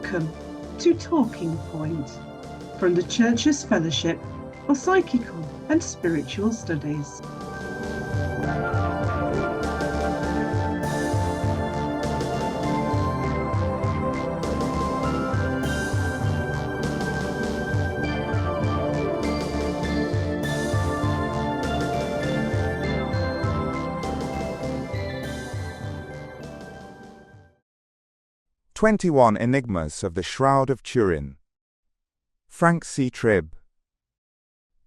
Welcome to Talking Point from the Church's Fellowship for Psychical and Spiritual Studies. "21 Enigmas of the Shroud of Turin." Frank C. Tribbe.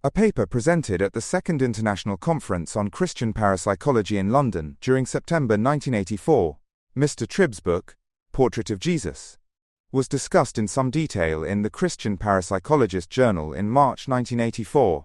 A paper presented at the Second International Conference on Christian Parapsychology in London during September 1984, Mr. Tribbe's book, Portrait of Jesus, was discussed in some detail in the Christian Parapsychologist journal in March 1984.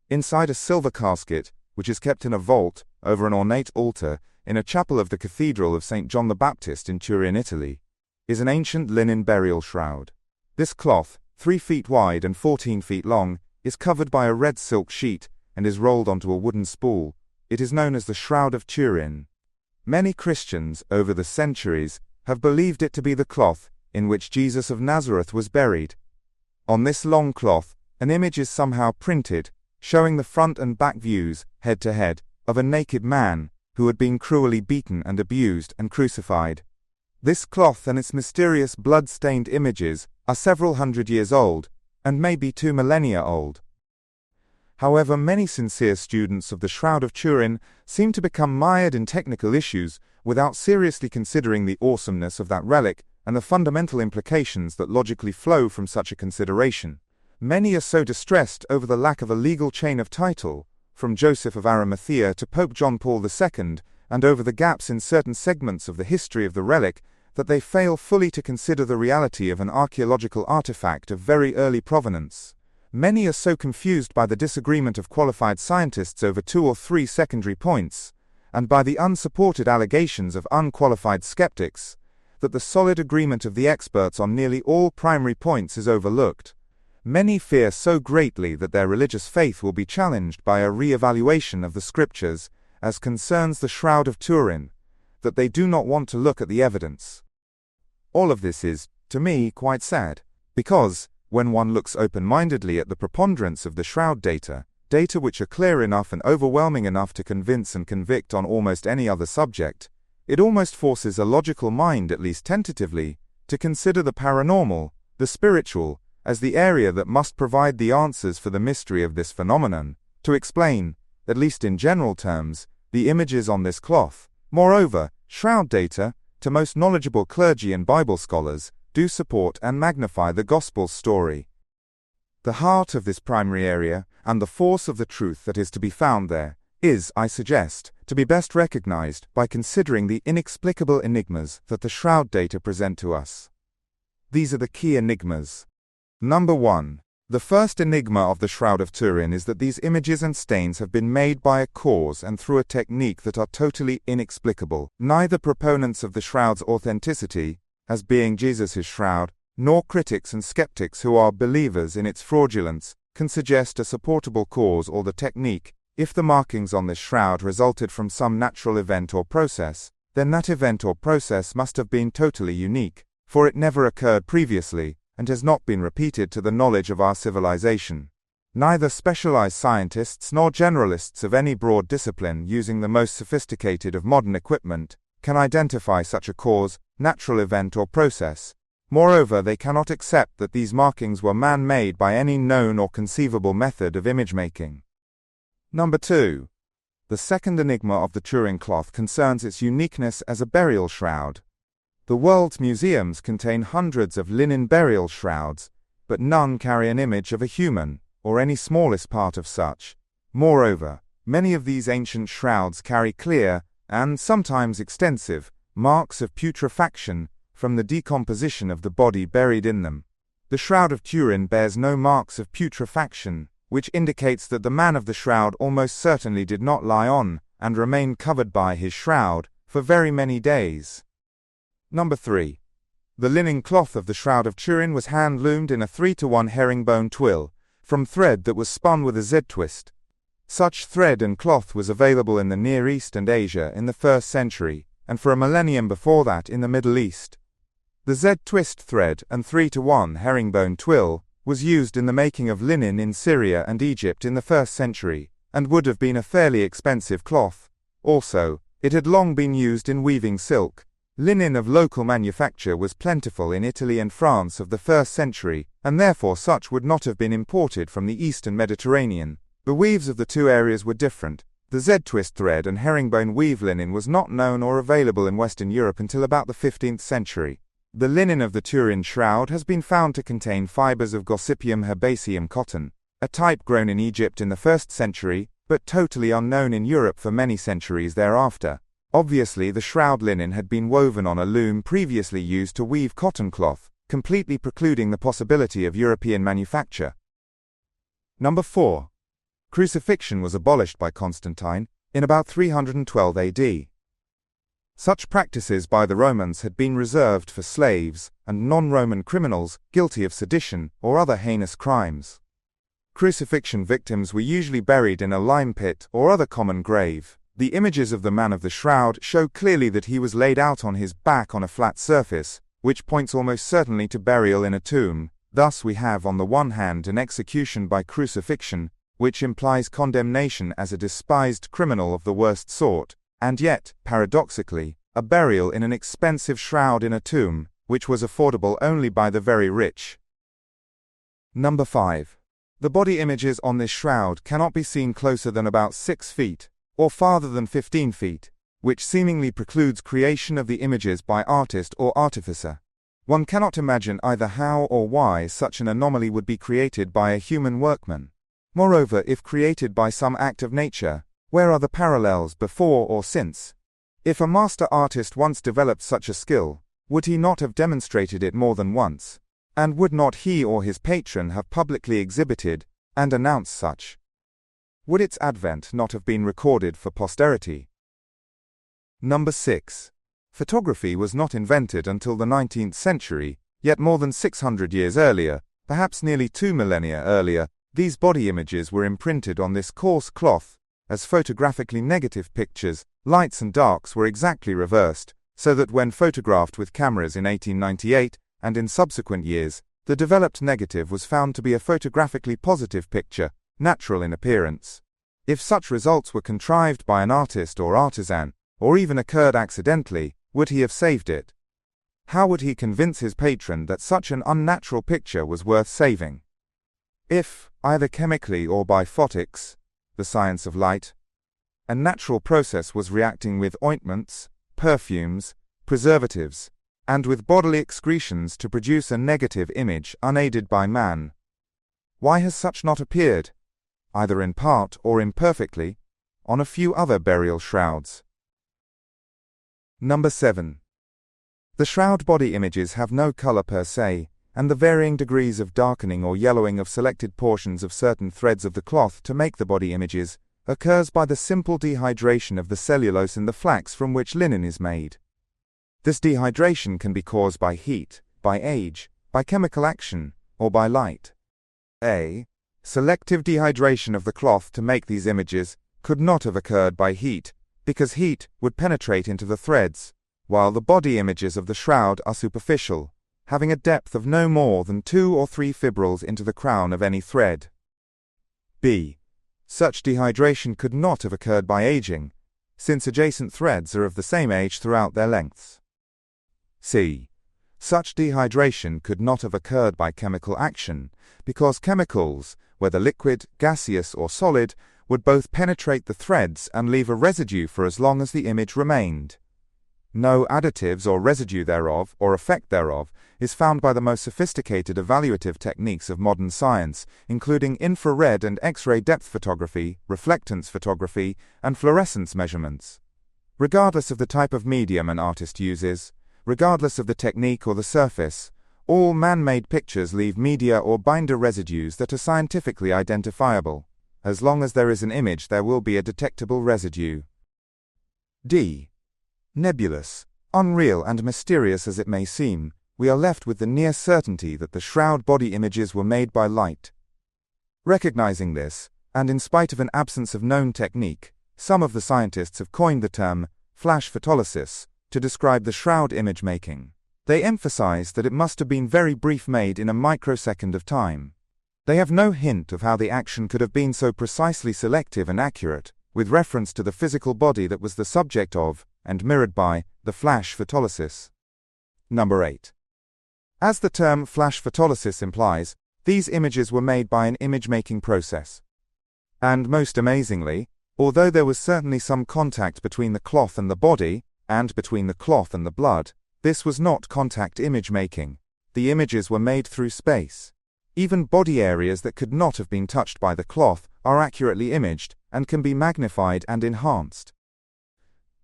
Inside a silver casket, which is kept in a vault over an ornate altar in a chapel of the Cathedral of St. John the Baptist in Turin, Italy, is an ancient linen burial shroud. This cloth, 3 feet wide and 14 feet long, is covered by a red silk sheet and is rolled onto a wooden spool. It is known as the Shroud of Turin. Many Christians, over the centuries, have believed it to be the cloth in which Jesus of Nazareth was buried. On this long cloth, an image is somehow printed, showing the front and back views, head to head, of a naked man who had been cruelly beaten and abused and crucified. This cloth and its mysterious blood-stained images are several hundred years old, and may be 2 millennia old. However, many sincere students of the Shroud of Turin seem to become mired in technical issues without seriously considering the awesomeness of that relic and the fundamental implications that logically flow from such a consideration. Many are so distressed over the lack of a legal chain of title, from Joseph of Arimathea to Pope John Paul II, and over the gaps in certain segments of the history of the relic, that they fail fully to consider the reality of an archaeological artifact of very early provenance. Many are so confused by the disagreement of qualified scientists over 2 or 3 secondary points, and by the unsupported allegations of unqualified skeptics, that the solid agreement of the experts on nearly all primary points is overlooked. Many fear so greatly that their religious faith will be challenged by a re-evaluation of the scriptures as concerns the Shroud of Turin, that they do not want to look at the evidence. All of this is, to me, quite sad, because, when one looks open-mindedly at the preponderance of the shroud data which are clear enough and overwhelming enough to convince and convict on almost any other subject, it almost forces a logical mind, at least tentatively, to consider the paranormal, the spiritual, as the area that must provide the answers for the mystery of this phenomenon, to explain, at least in general terms, the images on this cloth. Moreover, shroud data, to most knowledgeable clergy and Bible scholars, do support and magnify the Gospel's story. The heart of this primary area, and the force of the truth that is to be found there, is, I suggest, to be best recognized by considering the inexplicable enigmas that the shroud data present to us. These are the key enigmas. Number 1. The first enigma of the Shroud of Turin is that these images and stains have been made by a cause and through a technique that are totally inexplicable. Neither proponents of the shroud's authenticity, as being Jesus' shroud, nor critics and skeptics who are believers in its fraudulence, can suggest a supportable cause or the technique. If the markings on this shroud resulted from some natural event or process, then that event or process must have been totally unique, for it never occurred previously, and has not been repeated to the knowledge of our civilization. Neither specialized scientists nor generalists of any broad discipline using the most sophisticated of modern equipment can identify such a cause, natural event or process. Moreover, they cannot accept that these markings were man-made by any known or conceivable method of image-making. Number 2. The second enigma of the Turin cloth concerns its uniqueness as a burial shroud. The world's museums contain hundreds of linen burial shrouds, but none carry an image of a human, or any smallest part of such. Moreover, many of these ancient shrouds carry clear, and sometimes extensive, marks of putrefaction from the decomposition of the body buried in them. The Shroud of Turin bears no marks of putrefaction, which indicates that the man of the shroud almost certainly did not lie on, and remain covered by his shroud, for very many days. Number 3. The linen cloth of the Shroud of Turin was hand-loomed in a 3-to-1 herringbone twill, from thread that was spun with a Z-twist. Such thread and cloth was available in the Near East and Asia in the 1st century, and for a millennium before that in the Middle East. The Z-twist thread and 3-to-1 herringbone twill was used in the making of linen in Syria and Egypt in the 1st century, and would have been a fairly expensive cloth. Also, it had long been used in weaving silk. Linen of local manufacture was plentiful in Italy and France of the 1st century, and therefore such would not have been imported from the eastern Mediterranean. The weaves of the two areas were different. The Z-twist thread and herringbone weave linen was not known or available in Western Europe until about the 15th century. The linen of the Turin shroud has been found to contain fibers of Gossypium herbaceum cotton, a type grown in Egypt in the 1st century, but totally unknown in Europe for many centuries thereafter. Obviously, the shroud linen had been woven on a loom previously used to weave cotton cloth, completely precluding the possibility of European manufacture. Number 4. Crucifixion was abolished by Constantine in about 312 AD. Such practices by the Romans had been reserved for slaves and non-Roman criminals guilty of sedition or other heinous crimes. Crucifixion victims were usually buried in a lime pit or other common grave. The images of the man of the shroud show clearly that he was laid out on his back on a flat surface, which points almost certainly to burial in a tomb. Thus we have on the one hand an execution by crucifixion, which implies condemnation as a despised criminal of the worst sort, and yet, paradoxically, a burial in an expensive shroud in a tomb, which was affordable only by the very rich. Number 5. The body images on this shroud cannot be seen closer than about 6 feet, or farther than 15 feet, which seemingly precludes creation of the images by artist or artificer. One cannot imagine either how or why such an anomaly would be created by a human workman. Moreover, if created by some act of nature, where are the parallels before or since? If a master artist once developed such a skill, would he not have demonstrated it more than once? And would not he or his patron have publicly exhibited and announced such? Would its advent not have been recorded for posterity? Number 6. Photography was not invented until the 19th century, yet more than 600 years earlier, perhaps nearly 2 millennia earlier, these body images were imprinted on this coarse cloth. As photographically negative pictures, lights and darks were exactly reversed, so that when photographed with cameras in 1898 and in subsequent years, the developed negative was found to be a photographically positive picture, natural in appearance. If such results were contrived by an artist or artisan, or even occurred accidentally, would he have saved it? How would he convince his patron that such an unnatural picture was worth saving? If, either chemically or by photics, the science of light, a natural process was reacting with ointments, perfumes, preservatives, and with bodily excretions to produce a negative image unaided by man, why has such not appeared, either in part or imperfectly, on a few other burial shrouds? Number 7. The shroud body images have no color per se, and the varying degrees of darkening or yellowing of selected portions of certain threads of the cloth to make the body images occurs by the simple dehydration of the cellulose in the flax from which linen is made. This dehydration can be caused by heat, by age, by chemical action, or by light. A. Selective dehydration of the cloth to make these images could not have occurred by heat, because heat would penetrate into the threads, while the body images of the shroud are superficial, having a depth of no more than 2 or 3 fibrils into the crown of any thread. B. Such dehydration could not have occurred by aging, since adjacent threads are of the same age throughout their lengths. C. Such dehydration could not have occurred by chemical action, because chemicals, whether liquid, gaseous, or solid, would both penetrate the threads and leave a residue for as long as the image remained. No additives or residue thereof, or effect thereof, is found by the most sophisticated evaluative techniques of modern science, including infrared and X-ray depth photography, reflectance photography, and fluorescence measurements. Regardless of the type of medium an artist uses, regardless of the technique or the surface, all man-made pictures leave media or binder residues that are scientifically identifiable. As long as there is an image, there will be a detectable residue. D. Nebulous, unreal and mysterious as it may seem, we are left with the near certainty that the shroud body images were made by light. Recognizing this, and in spite of an absence of known technique, some of the scientists have coined the term flash photolysis to describe the shroud image making. They emphasize that it must have been very brief, made in a microsecond of time. They have no hint of how the action could have been so precisely selective and accurate, with reference to the physical body that was the subject of, and mirrored by, the flash photolysis. Number 8. As the term flash photolysis implies, these images were made by an image-making process. And most amazingly, although there was certainly some contact between the cloth and the body, and between the cloth and the blood, this was not contact image-making. The images were made through space. Even body areas that could not have been touched by the cloth are accurately imaged and can be magnified and enhanced.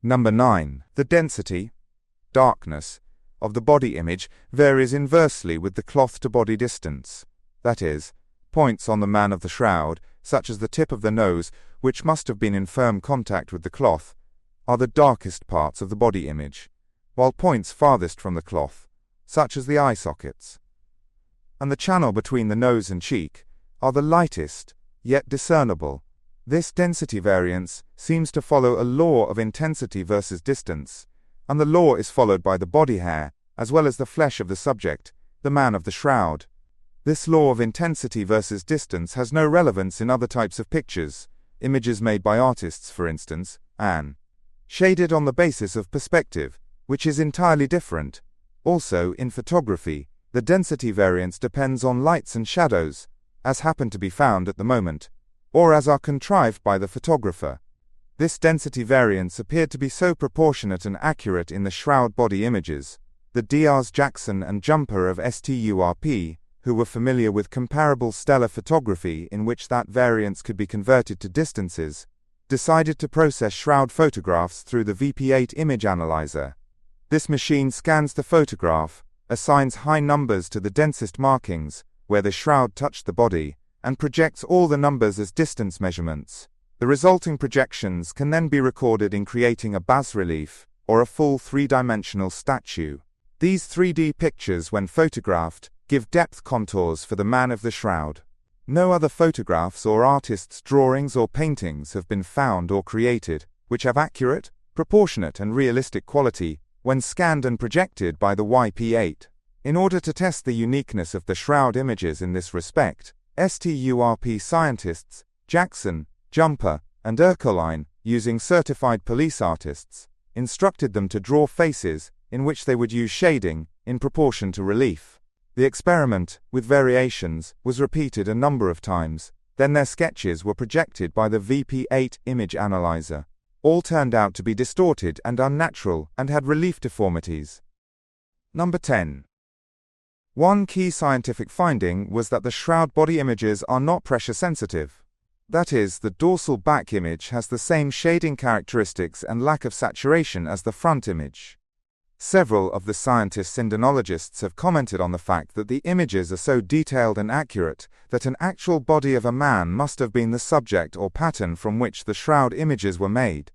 Number 9. The density, darkness, of the body image varies inversely with the cloth-to-body distance. That is, points on the man of the shroud, such as the tip of the nose, which must have been in firm contact with the cloth, are the darkest parts of the body image, while points farthest from the cloth, such as the eye sockets, and the channel between the nose and cheek, are the lightest, yet discernible. This density variance seems to follow a law of intensity versus distance, and the law is followed by the body hair, as well as the flesh of the subject, the man of the shroud. This law of intensity versus distance has no relevance in other types of pictures, images made by artists, for instance, and shaded on the basis of perspective, which is entirely different. Also, in photography, the density variance depends on lights and shadows, as happen to be found at the moment, or as are contrived by the photographer. This density variance appeared to be so proportionate and accurate in the shroud body images. The Diaz, Jackson and Jumper of STURP, who were familiar with comparable stellar photography in which that variance could be converted to distances, decided to process shroud photographs through the VP8 image analyzer. This machine scans the photograph, assigns high numbers to the densest markings, where the shroud touched the body, and projects all the numbers as distance measurements. The resulting projections can then be recorded in creating a bas-relief, or a full three-dimensional statue. These 3D pictures, when photographed, give depth contours for the man of the shroud. No other photographs or artists' drawings or paintings have been found or created, which have accurate, proportionate and realistic quality, when scanned and projected by the YP8. In order to test the uniqueness of the shroud images in this respect, STURP scientists, Jackson, Jumper, and Ercoline, using certified police artists, instructed them to draw faces, in which they would use shading, in proportion to relief. The experiment, with variations, was repeated a number of times. Then their sketches were projected by the VP8 image analyzer. All turned out to be distorted and unnatural and had relief deformities. Number 10. One key scientific finding was that the shroud body images are not pressure sensitive. That is, the dorsal back image has the same shading characteristics and lack of saturation as the front image. Several of the scientists and denologists have commented on the fact that the images are so detailed and accurate that an actual body of a man must have been the subject or pattern from which the shroud images were made.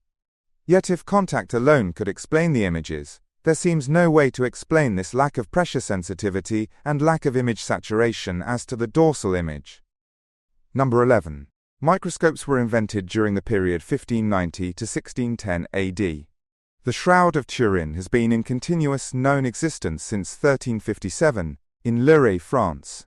Yet if contact alone could explain the images, there seems no way to explain this lack of pressure sensitivity and lack of image saturation as to the dorsal image. Number 11. Microscopes were invented during the period 1590 to 1610 AD. The Shroud of Turin has been in continuous known existence since 1357, in Lure, France.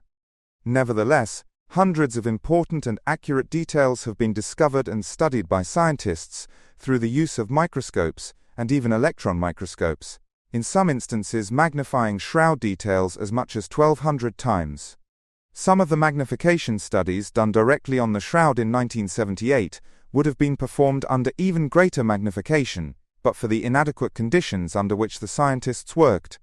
Nevertheless, hundreds of important and accurate details have been discovered and studied by scientists through the use of microscopes and even electron microscopes, in some instances magnifying shroud details as much as 1,200 times. Some of the magnification studies done directly on the shroud in 1978 would have been performed under even greater magnification, but for the inadequate conditions under which the scientists worked.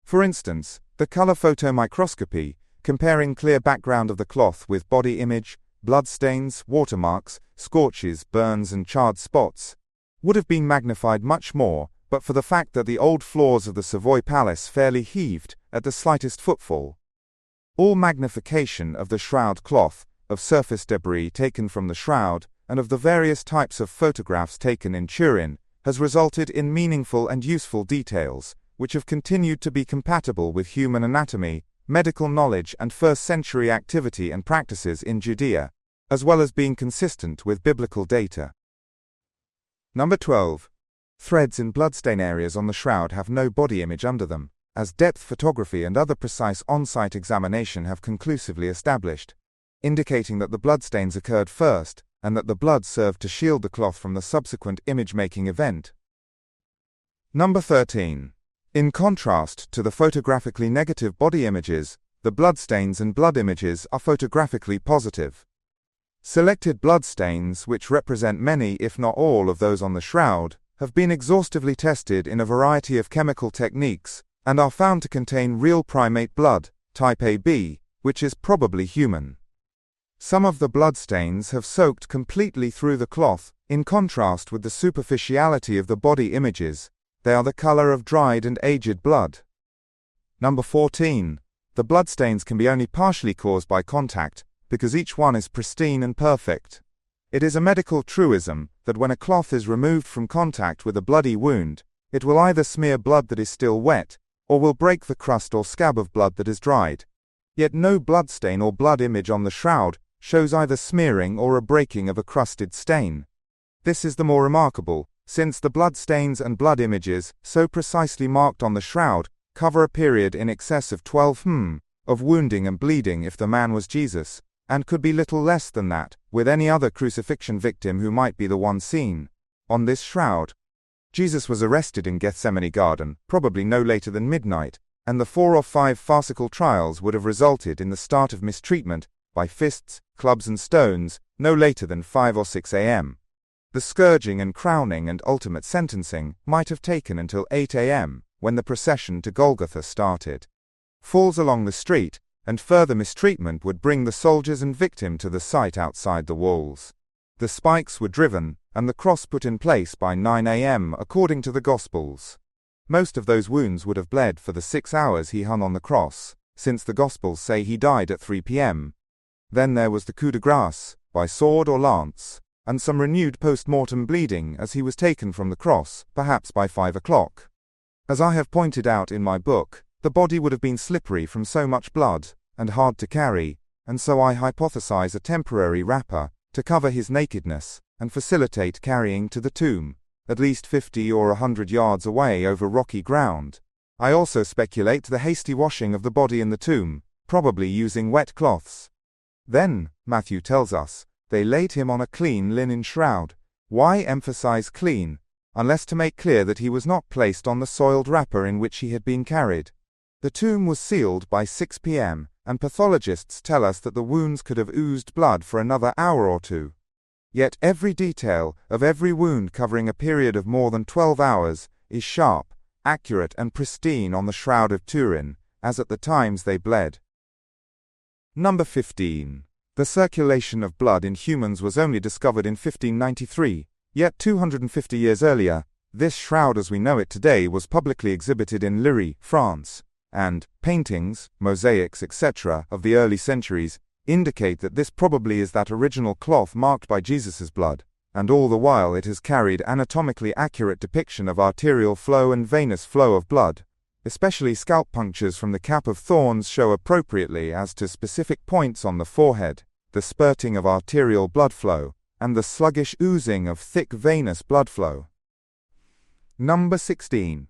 For instance, the color photomicroscopy, comparing clear background of the cloth with body image, bloodstains, watermarks, scorches, burns and charred spots, would have been magnified much more, but for the fact that the old floors of the Savoy Palace fairly heaved at the slightest footfall. All magnification of the shroud cloth, of surface debris taken from the shroud, and of the various types of photographs taken in Turin, has resulted in meaningful and useful details, which have continued to be compatible with human anatomy, medical knowledge and first-century activity and practices in Judea, as well as being consistent with biblical data. Number 12. Threads in bloodstain areas on the shroud have no body image under them. as depth photography and other precise on-site examination have conclusively established, indicating that the bloodstains occurred first, and that the blood served to shield the cloth from the subsequent image-making event. Number 13. In contrast to the photographically negative body images, the bloodstains and blood images are photographically positive. Selected bloodstains, which represent many if not all of those on the shroud, have been exhaustively tested in a variety of chemical techniques, and are found to contain real primate blood, type AB, which is probably human. Some of the bloodstains have soaked completely through the cloth, in contrast with the superficiality of the body images. They are the color of dried and aged blood. Number 14. The bloodstains can be only partially caused by contact, because each one is pristine and perfect. It is a medical truism that when a cloth is removed from contact with a bloody wound, it will either smear blood that is still wet, or will break the crust or scab of blood that is dried. Yet no bloodstain or blood image on the shroud shows either smearing or a breaking of a crusted stain. This is the more remarkable, since the bloodstains and blood images, so precisely marked on the shroud, cover a period in excess of 12 of wounding and bleeding if the man was Jesus, and could be little less than that, with any other crucifixion victim who might be the one seen on this shroud. Jesus was arrested in Gethsemane Garden, probably no later than midnight, and the 4 or 5 farcical trials would have resulted in the start of mistreatment, by fists, clubs and stones, no later than 5 or 6 a.m. The scourging and crowning and ultimate sentencing might have taken until 8 a.m., when the procession to Golgotha started. Falls along the street, and further mistreatment would bring the soldiers and victim to the site outside the walls. The spikes were driven, and the cross put in place by 9 a.m. according to the Gospels. Most of those wounds would have bled for the 6 hours he hung on the cross, since the Gospels say he died at 3 p.m. Then there was the coup de grace, by sword or lance, and some renewed post-mortem bleeding as he was taken from the cross, perhaps by 5 o'clock. As I have pointed out in my book, the body would have been slippery from so much blood, and hard to carry, and so I hypothesize a temporary wrapper, to cover his nakedness, and facilitate carrying to the tomb, at least 50 or 100 yards away over rocky ground. I also speculate the hasty washing of the body in the tomb, probably using wet cloths. Then, Matthew tells us, they laid him on a clean linen shroud. Why emphasize clean, unless to make clear that he was not placed on the soiled wrapper in which he had been carried? The tomb was sealed by 6 p.m., and pathologists tell us that the wounds could have oozed blood for another hour or two. Yet every detail of every wound covering a period of more than 12 hours is sharp, accurate and pristine on the Shroud of Turin, as at the times they bled. Number 15. The circulation of blood in humans was only discovered in 1593, yet 250 years earlier, this shroud as we know it today was publicly exhibited in Liry, France, and paintings, mosaics, etc. of the early centuries indicate that this probably is that original cloth marked by Jesus' blood, and all the while it has carried anatomically accurate depiction of arterial flow and venous flow of blood. Especially scalp punctures from the cap of thorns show appropriately as to specific points on the forehead, the spurting of arterial blood flow, and the sluggish oozing of thick venous blood flow. Number 16.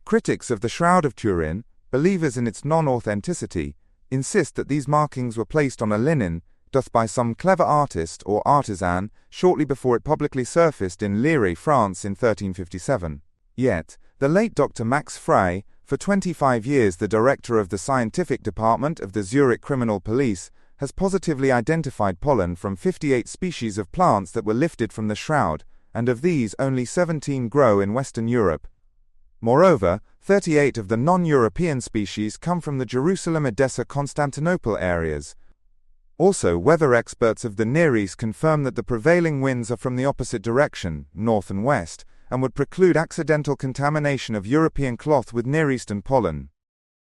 Critics of the Shroud of Turin, believers in its non-authenticity, insist that these markings were placed on a linen, doth by some clever artist or artisan, shortly before it publicly surfaced in Liry, France in 1357. Yet, the late Dr. Max Frey, for 25 years the director of the scientific department of the Zurich Criminal Police, has positively identified pollen from 58 species of plants that were lifted from the shroud, and of these only 17 grow in Western Europe. Moreover, 38 of the non-European species come from the Jerusalem, Edessa, Constantinople areas. Also, weather experts of the Near East confirm that the prevailing winds are from the opposite direction, north and west, and would preclude accidental contamination of European cloth with Near Eastern pollen.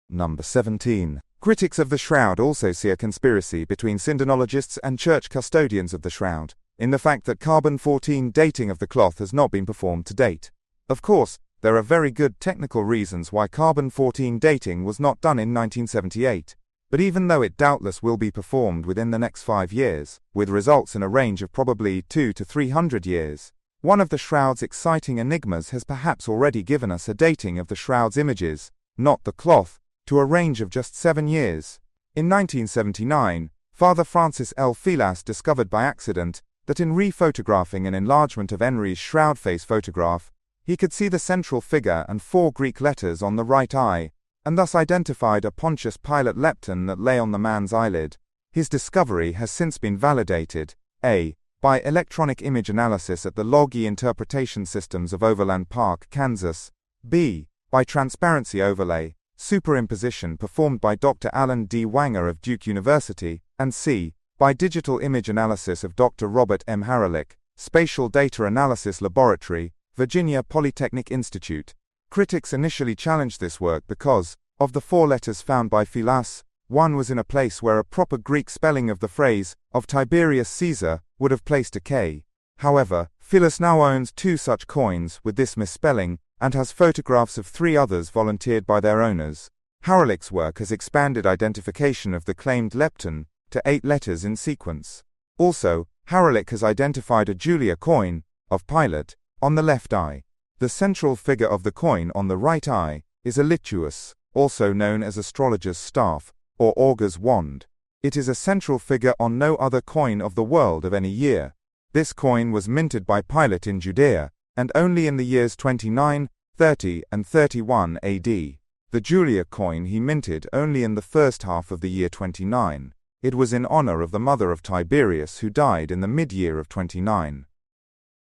Number 17. Critics of the shroud also see a conspiracy between Syndenologists and church custodians of the shroud, in the fact that carbon-14 dating of the cloth has not been performed to date. Of course, there are very good technical reasons why carbon-14 dating was not done in 1978, but even though it doubtless will be performed within the next 5 years, with results in a range of probably 200 to 300 years, one of the shroud's exciting enigmas has perhaps already given us a dating of the shroud's images, not the cloth, to a range of just 7 years. In 1979, Father Francis L. Filas discovered by accident that in re-photographing an enlargement of Henry's shroud face photograph, he could see the central figure and 4 Greek letters on the right eye, and thus identified a Pontius Pilate lepton that lay on the man's eyelid. His discovery has since been validated, a. by electronic image analysis at the Log-E interpretation systems of Overland Park, Kansas, b. by transparency overlay, superimposition performed by Dr. Alan D. Wanger of Duke University, and c. by digital image analysis of Dr. Robert M. Haralick, Spatial Data Analysis Laboratory, Virginia Polytechnic Institute. Critics initially challenged this work because, of the 4 letters found by Filas, one was in a place where a proper Greek spelling of the phrase, of Tiberius Caesar, would have placed a K. However, Filas now owns 2 such coins with this misspelling, and has photographs of 3 others volunteered by their owners. Haralick's work has expanded identification of the claimed lepton to 8 letters in sequence. Also, Haralick has identified a Julia coin, of Pilate, on the left eye. The central figure of the coin on the right eye is a lituus, also known as astrologer's staff, or augur's wand. It is a central figure on no other coin of the world of any year. This coin was minted by Pilate in Judea, and only in the years 29, 30, and 31 AD. The Julia coin he minted only in the first half of the year 29. It was in honor of the mother of Tiberius, who died in the mid-year of 29.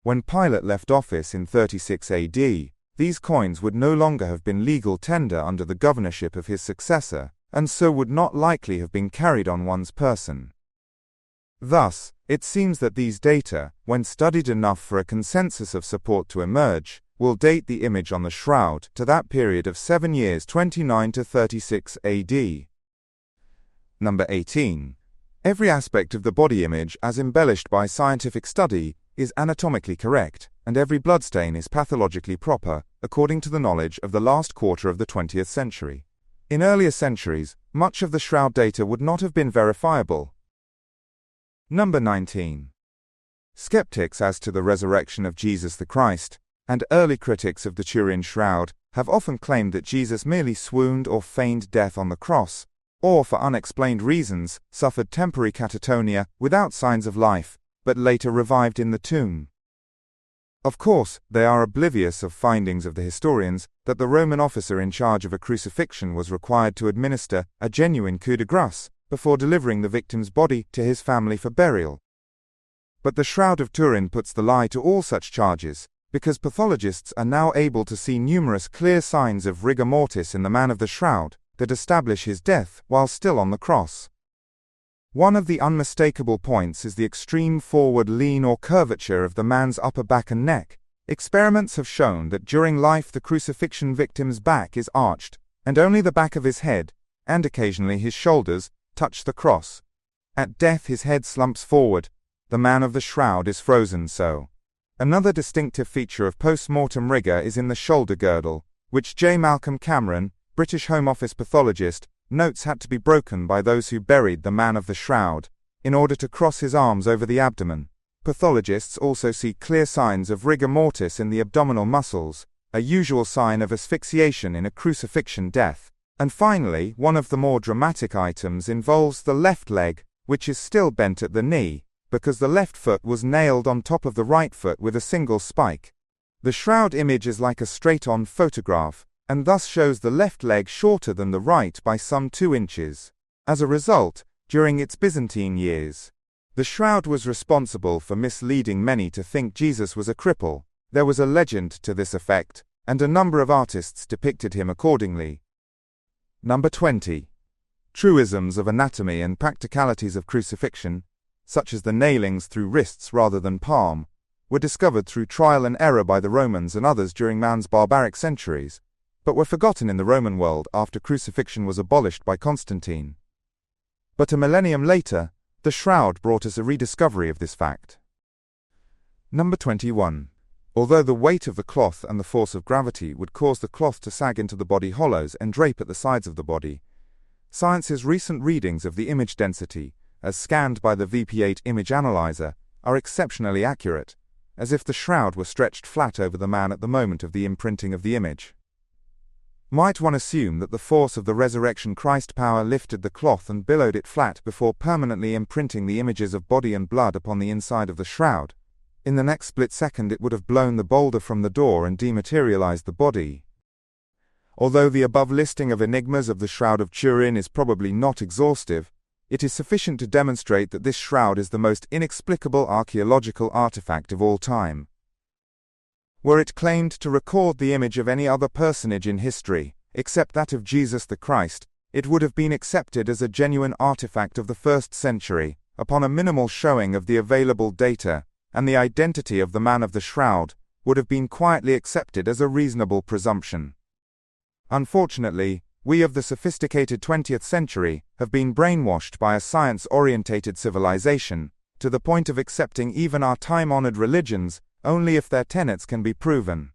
When Pilate left office in 36 AD, these coins would no longer have been legal tender under the governorship of his successor, and so would not likely have been carried on one's person. Thus, it seems that these data, when studied enough for a consensus of support to emerge, will date the image on the shroud to that period of 7 years 29 to 36 AD. Number 18. Every aspect of the body image as embellished by scientific study is anatomically correct, and every bloodstain is pathologically proper, according to the knowledge of the last quarter of the 20th century. In earlier centuries, much of the shroud data would not have been verifiable. Number 19. Skeptics as to the resurrection of Jesus the Christ, and early critics of the Turin shroud, have often claimed that Jesus merely swooned or feigned death on the cross, or for unexplained reasons, suffered temporary catatonia without signs of life, but later revived in the tomb. Of course, they are oblivious of findings of the historians that the Roman officer in charge of a crucifixion was required to administer a genuine coup de grace before delivering the victim's body to his family for burial. But the Shroud of Turin puts the lie to all such charges, because pathologists are now able to see numerous clear signs of rigor mortis in the man of the shroud that establish his death while still on the cross. One of the unmistakable points is the extreme forward lean or curvature of the man's upper back and neck. Experiments have shown that during life the crucifixion victim's back is arched, and only the back of his head, and occasionally his shoulders, touch the cross. At death his head slumps forward. The man of the shroud is frozen so. Another distinctive feature of post-mortem rigor is in the shoulder girdle, which J. Malcolm Cameron, British Home Office pathologist, notes had to be broken by those who buried the man of the shroud, in order to cross his arms over the abdomen. Pathologists also see clear signs of rigor mortis in the abdominal muscles, a usual sign of asphyxiation in a crucifixion death. And finally, one of the more dramatic items involves the left leg, which is still bent at the knee, because the left foot was nailed on top of the right foot with a single spike. The shroud image is like a straight-on photograph, and thus shows the left leg shorter than the right by some 2 inches. As a result, during its Byzantine years, the shroud was responsible for misleading many to think Jesus was a cripple. There was a legend to this effect, and a number of artists depicted him accordingly. Number 20. Truisms of anatomy and practicalities of crucifixion, such as the nailings through wrists rather than palm, were discovered through trial and error by the Romans and others during man's barbaric centuries, but were forgotten in the Roman world after crucifixion was abolished by Constantine. But a millennium later, the shroud brought us a rediscovery of this fact. Number 21. Although the weight of the cloth and the force of gravity would cause the cloth to sag into the body hollows and drape at the sides of the body, science's recent readings of the image density, as scanned by the VP8 image analyzer, are exceptionally accurate, as if the shroud were stretched flat over the man at the moment of the imprinting of the image. Might one assume that the force of the resurrection Christ power lifted the cloth and billowed it flat before permanently imprinting the images of body and blood upon the inside of the shroud? In the next split second it would have blown the boulder from the door and dematerialized the body. Although the above listing of enigmas of the Shroud of Turin is probably not exhaustive, it is sufficient to demonstrate that this shroud is the most inexplicable archaeological artifact of all time. Were it claimed to record the image of any other personage in history, except that of Jesus the Christ, it would have been accepted as a genuine artifact of the 1st century, upon a minimal showing of the available data, and the identity of the man of the shroud would have been quietly accepted as a reasonable presumption. Unfortunately, we of the sophisticated 20th century have been brainwashed by a science-orientated civilization, to the point of accepting even our time-honored religions only if their tenets can be proven.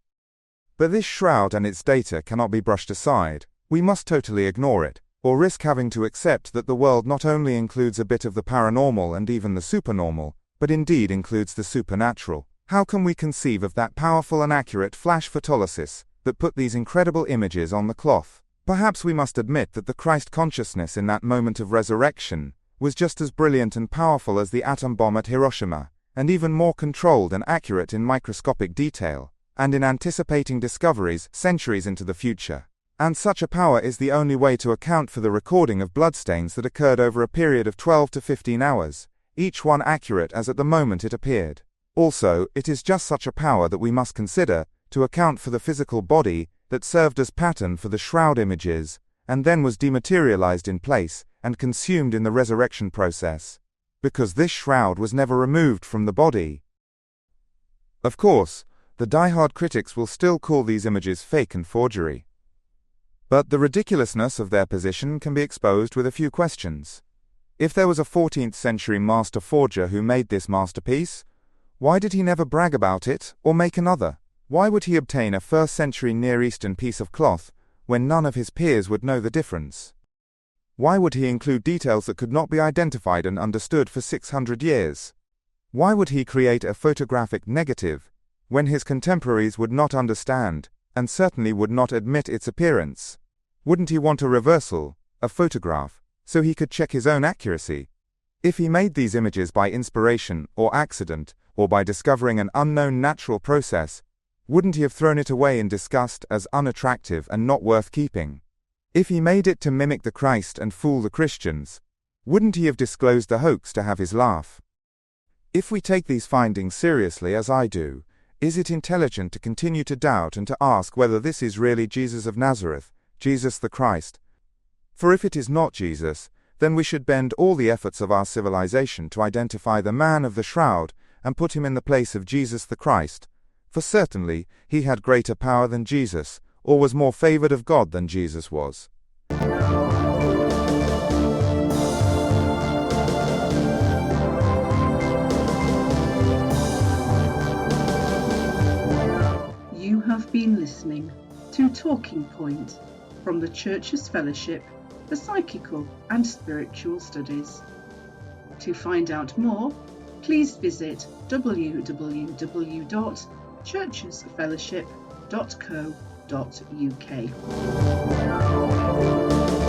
But this shroud and its data cannot be brushed aside. We must totally ignore it, or risk having to accept that the world not only includes a bit of the paranormal and even the supernormal, but indeed includes the supernatural. How can we conceive of that powerful and accurate flash photolysis that put these incredible images on the cloth? Perhaps we must admit that the Christ consciousness in that moment of resurrection was just as brilliant and powerful as the atom bomb at Hiroshima, and even more controlled and accurate in microscopic detail, and in anticipating discoveries centuries into the future. And such a power is the only way to account for the recording of bloodstains that occurred over a period of 12 to 15 hours, each one accurate as at the moment it appeared. Also, it is just such a power that we must consider to account for the physical body that served as pattern for the shroud images, and then was dematerialized in place and consumed in the resurrection process, because this shroud was never removed from the body. Of course, the die-hard critics will still call these images fake and forgery. But the ridiculousness of their position can be exposed with a few questions. If there was a 14th century master forger who made this masterpiece, why did he never brag about it or make another? Why would he obtain a 1st century Near Eastern piece of cloth when none of his peers would know the difference? Why would he include details that could not be identified and understood for 600 years? Why would he create a photographic negative when his contemporaries would not understand and certainly would not admit its appearance? Wouldn't he want a reversal, a photograph, so he could check his own accuracy? If he made these images by inspiration or accident, or by discovering an unknown natural process, wouldn't he have thrown it away in disgust as unattractive and not worth keeping? If he made it to mimic the Christ and fool the Christians, wouldn't he have disclosed the hoax to have his laugh? If we take these findings seriously as I do, is it intelligent to continue to doubt and to ask whether this is really Jesus of Nazareth, Jesus the Christ? For if it is not Jesus, then we should bend all the efforts of our civilization to identify the man of the shroud and put him in the place of Jesus the Christ, for certainly he had greater power than Jesus, or was more favored of God than Jesus was. You have been listening to Talking Point from the Church's Fellowship for Psychical and Spiritual Studies. To find out more, please visit www.churchesfellowship.co.uk.